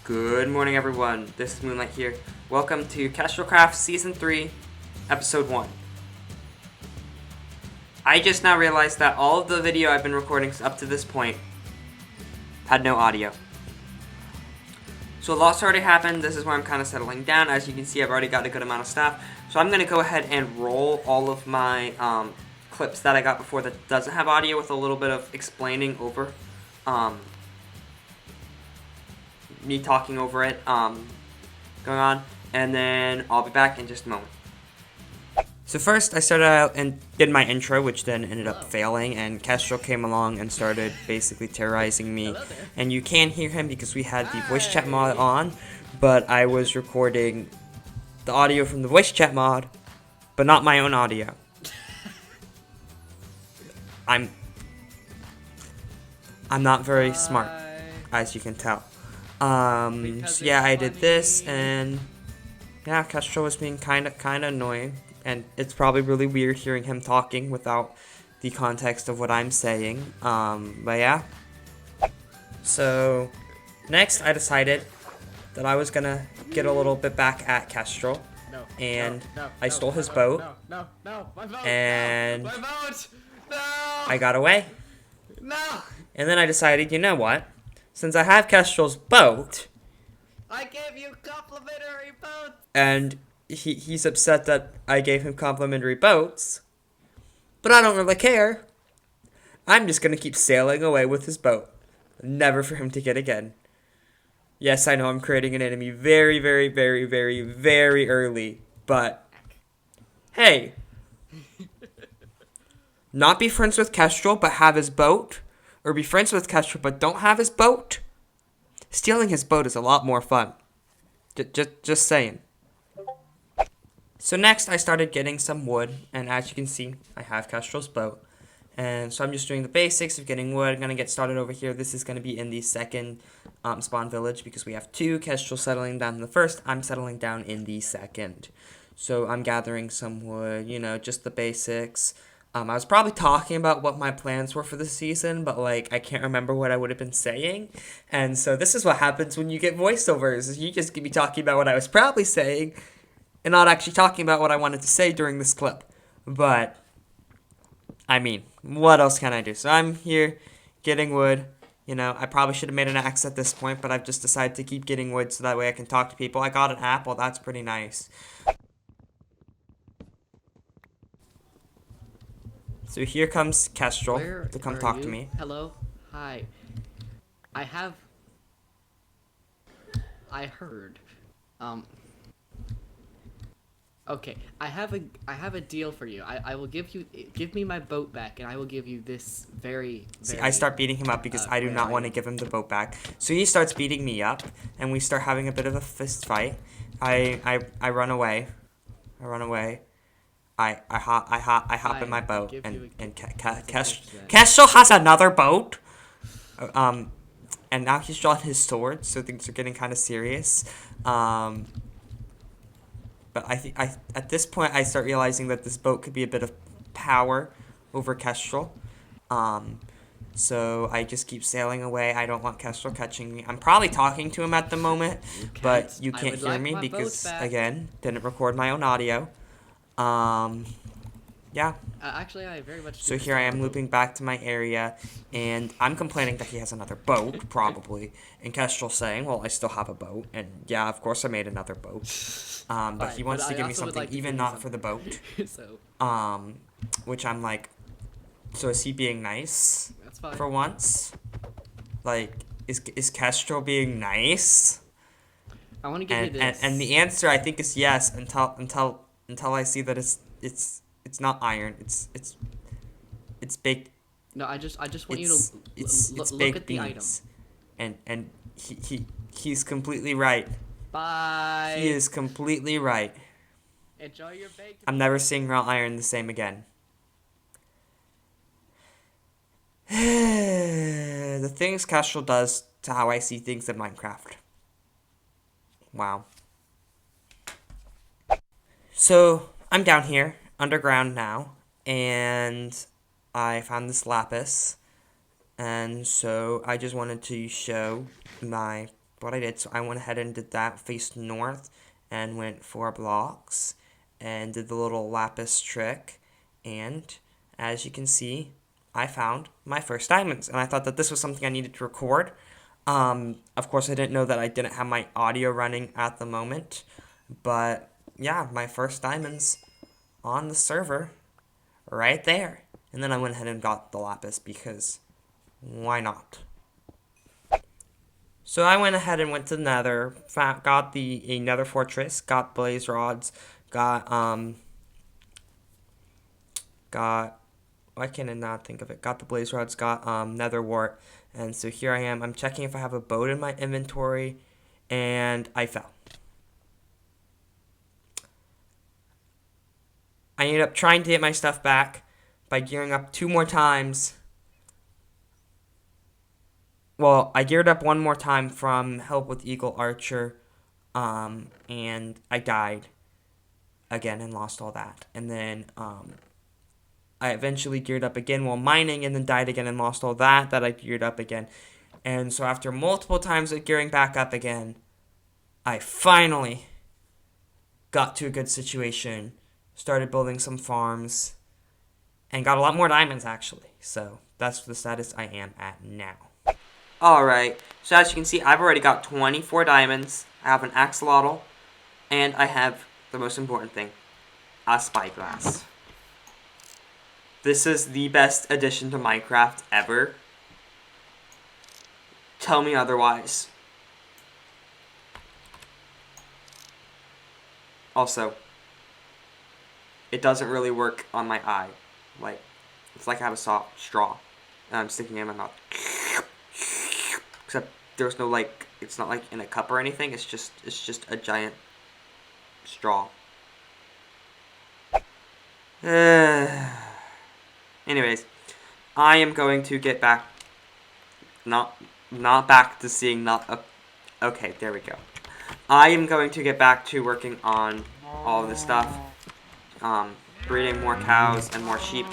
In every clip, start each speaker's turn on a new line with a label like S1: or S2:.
S1: Good morning, everyone. This is Moonlight here. Welcome to Kestrelcraft Season 3, Episode 1. I just now realized that all of the video I've been recording up to this point had no audio. So a lot's already happened. This is where I'm kind of settling down. As you can see, I've already got a good amount of staff. So I'm going to go ahead and roll all of my clips that I got before that doesn't have audio with a little bit of explaining over me talking over it going on, and then I'll be back in just a moment. So first I started out and did my intro, which then ended up failing, and Kestrel came along and started basically terrorizing me. And you can hear him because we had the voice chat mod on, but I was recording the audio from the voice chat mod, but not my own audio. I'm not very smart, as you can tell. So yeah, I did this, and yeah, Kestrel was being kinda annoying, and it's probably really weird hearing him talking without the context of what I'm saying, but yeah. So, next I decided that I was gonna get a little bit back at Kestrel, and I stole his boat, and I got away, and then I decided, you know what? Since I have Kestrel's boat,
S2: I gave you complimentary boats,
S1: and he's upset that I gave him complimentary boats, but I don't really care. I'm just gonna keep sailing away with his boat, never for him to get again. Yes, I know I'm creating an enemy very, very, very, very, very early, but hey, not be friends with Kestrel but have his boat, or be friends with Kestrel but don't have his boat. Stealing his boat is a lot more fun. Just saying. So next I started getting some wood, and as you can see, I have Kestrel's boat. And so I'm just doing the basics of getting wood. I'm going to get started over here. This is going to be in the second spawn village because we have two. Kestrel settling down in the first. I'm settling down in the second. So I'm gathering some wood, you know, just the basics. I was probably talking about what my plans were for the season, but like I can't remember what I would have been saying. And so this is what happens when you get voiceovers. You just be talking about what I was probably saying and not actually talking about what I wanted to say during this clip. But I mean, what else can I do? So I'm here getting wood. You know, I probably should have made an axe at this point, but I've just decided to keep getting wood so that way I can talk to people. I got an apple. That's pretty nice. So here comes Kestrel to come talk to me.
S2: Hello? Hi. I heard. Okay. I have a deal for you. I will give me my boat back, and I will give you this very
S1: See, I start beating him up because I do not want to give him the boat back. So he starts beating me up, and we start having a bit of a fist fight. I run away. I hop in my boat, and Kestrel has another boat. And now he's drawn his sword, so things are getting kind of serious. But at this point I start realizing that this boat could be a bit of power over Kestrel. So I just keep sailing away. I don't want Kestrel catching me. I'm probably talking to him at the moment, but you can't hear me because, again, didn't record my own audio. Yeah.
S2: Actually, I very much.
S1: So here I am looping back to my area, and I'm complaining that he has another boat, probably. And Kestrel saying, well, I still have a boat. And yeah, of course I made another boat. But he wants to give me something even not for the boat.
S2: So.
S1: Which I'm like, so is he being nice?
S2: That's fine.
S1: For once? Like, is Kestrel being nice?
S2: I want to give you this.
S1: And the answer I think is yes until I see that it's not iron. It's baked.
S2: No, I just want you to look at the item.
S1: And he's completely right.
S2: Bye.
S1: He is completely right.
S2: Enjoy your baked.
S1: I'm never seeing raw iron the same again. The things Kestrel does to how I see things in Minecraft. Wow. So I'm down here underground now, and I found this lapis, and so I just wanted to show my what I did. So I went ahead and did that, faced north, and went 4 blocks, and did the little lapis trick, and as you can see, I found my first diamonds, and I thought that this was something I needed to record. Of course, I didn't know that I didn't have my audio running at the moment, but yeah, my first diamonds on the server, right there. And then I went ahead and got the lapis because why not? So I went ahead and went to the Nether, got a Nether fortress, got blaze rods, got why can I not think of it? Got the blaze rods, got nether wart, and so here I am. I'm checking if I have a boat in my inventory, and I fell. I ended up trying to get my stuff back by gearing up 2 more times. Well, I geared up 1 more time from help with Eagle Archer, and I died again and lost all that. And then I eventually geared up again while mining, and then died again and lost all that I geared up again. And so after multiple times of gearing back up again, I finally got to a good situation, started building some farms, and got a lot more diamonds actually. So that's the status I am at now. Alright, so as you can see, I've already got 24 diamonds, I have an axolotl, and I have the most important thing, a spyglass. This is the best addition to Minecraft ever. Tell me otherwise. Also, it doesn't really work on my eye. Like, it's like I have a soft straw, and I'm sticking it in my mouth. Except there's no, like, it's not like in a cup or anything. It's just a giant straw. Anyways, I am going to get back, not back to seeing, okay, there we go. I am going to get back to working on all of this stuff, breeding more cows and more sheep,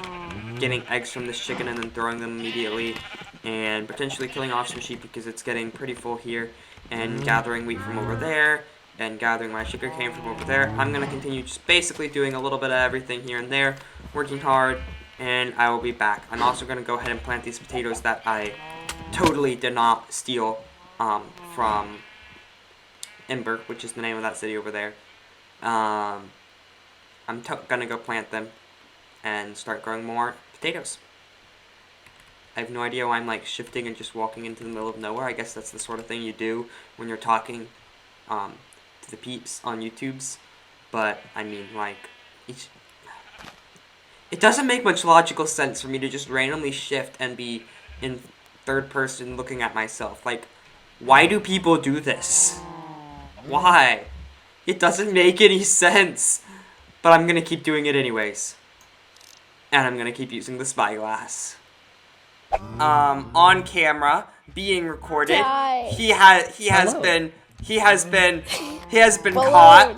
S1: getting eggs from this chicken and then throwing them immediately, and potentially killing off some sheep because it's getting pretty full here, and gathering wheat from over there, and gathering my sugarcane from over there. I'm going to continue just basically doing a little bit of everything here and there, working hard, and I will be back. I'm also going to go ahead and plant these potatoes that I totally did not steal from Ember, which is the name of that city over there. I'm going to go plant them and start growing more potatoes. I have no idea why I'm like shifting and just walking into the middle of nowhere. I guess that's the sort of thing you do when you're talking to the peeps on YouTubes. But, I mean, like, it doesn't make much logical sense for me to just randomly shift and be in third person looking at myself. Like, why do people do this? Why? It doesn't make any sense. But I'm gonna keep doing it anyways. And I'm gonna keep using the spyglass. On camera, being recorded, he has been caught.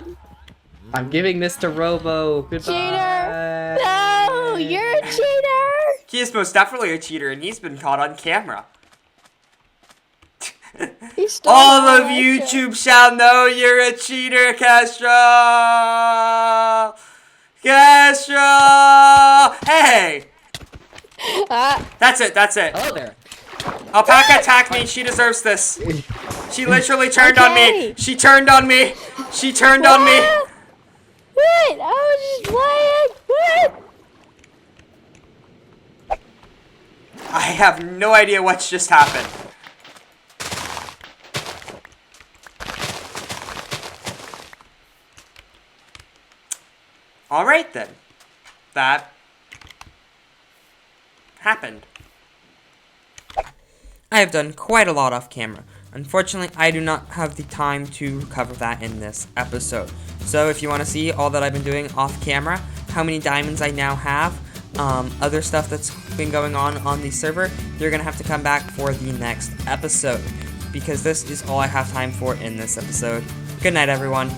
S2: I'm giving this to Robo. Goodbye.
S3: Cheater! No, you're a cheater!
S1: He is most definitely a cheater, and he's been caught on camera. All of YouTube shall know you're a cheater, Kestrel! Kestrel! Hey! That's it.
S2: Oh, there.
S1: Alpaca attacked me. She deserves this. She literally turned on me. She turned on me.
S3: What? I was just playing. What?
S1: I have no idea what's just happened. Alright then. That happened. I have done quite a lot off camera. Unfortunately, I do not have the time to cover that in this episode. So if you want to see all that I've been doing off camera, how many diamonds I now have, other stuff that's been going on the server, you're going to have to come back for the next episode. Because this is all I have time for in this episode. Good night, everyone.